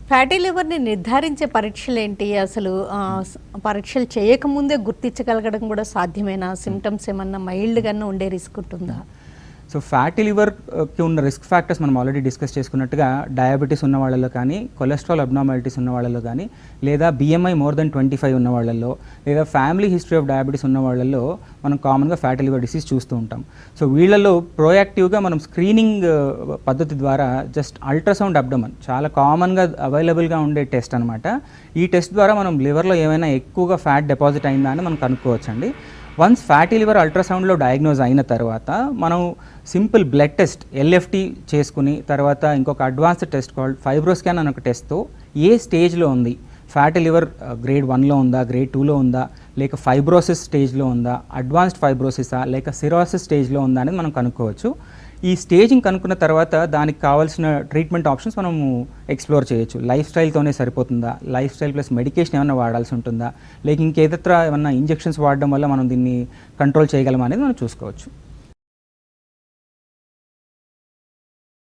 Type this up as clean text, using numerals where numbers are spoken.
Fatty లివర్ని నిర్ధారించే పరీక్షలేంటి? అసలు పరీక్షలు చేయకముందే గుర్తించగలగడం కూడా సాధ్యమేనా? సిమ్టమ్స్ ఏమన్నా మైల్డ్‌గానే ఉండే రిస్క్ ఉంటుందా? సో ఫ్యాటీ లివర్కి ఉన్న రిస్క్ ఫ్యాక్టర్స్ మనం ఆల్రెడీ డిస్కస్ చేసుకున్నట్టుగా డయాబెటీస్ ఉన్న వాళ్ళలో కానీ, కొలెస్ట్రాల్ అబ్నార్మాలిటీస్ ఉన్న వాళ్ళలో కానీ, లేదా BMI మోర్ దెన్ 25 ఉన్న వాళ్ళల్లో, లేదా ఫ్యామిలీ హిస్టరీ ఆఫ్ డయాబెటీస్ ఉన్న వాళ్ళల్లో మనం కామన్గా ఫ్యాటీ లివర్ డిసీజ్ చూస్తూ ఉంటాం. సో వీళ్ళలో ప్రోయాక్టివ్గా మనం స్క్రీనింగ్ పద్ధతి ద్వారా జస్ట్ అల్ట్రాసౌండ్ అబ్డమన్ చాలా కామన్గా అవైలబుల్గా ఉండే టెస్ట్ అనమాట. ఈ టెస్ట్ ద్వారా మనం లివర్లో ఏమైనా ఎక్కువగా ఫ్యాట్ డిపాజిట్ అయిందా అని మనం కనుక్కోవచ్చండి. వన్స్ ఫ్యాటీ లివర్ అల్ట్రాసౌండ్లో డయాగ్నోజ్ అయిన తర్వాత మనం సింపుల్ బ్లడ్ టెస్ట్ LFT చేసుకుని తర్వాత ఇంకొక అడ్వాన్స్డ్ టెస్ట్ కాల్డ్ ఫైబ్రోస్కాన్ అనే ఒక టెస్ట్తో ఏ స్టేజ్లో ఉంది, ఫ్యాటీ లివర్ గ్రేడ్ 1లో ఉందా, గ్రేడ్ 2లో ఉందా, లేక ఫైబ్రోసిస్ స్టేజ్లో ఉందా, అడ్వాన్స్డ్ ఫైబ్రోసిసా, లేక సిరోసిస్ స్టేజ్లో ఉందా అనేది మనం కనుక్కోవచ్చు. ఈ స్టేజింగ్ కనుక్కున్న తర్వాత దానికి కావాల్సిన ట్రీట్మెంట్ ఆప్షన్స్ మనము ఎక్స్ప్లోర్ చేయొచ్చు. లైఫ్ స్టైల్తోనే సరిపోతుందా, లైఫ్ స్టైల్ ప్లస్ మెడికేషన్ ఏమైనా వాడాల్సి ఉంటుందా, లేక ఇంకేదత్ర ఏమన్నా ఇంజెక్షన్స్ వాడడం వల్ల మనం దీన్ని కంట్రోల్ చేయగలమా అనేది మనం చూసుకోవచ్చు.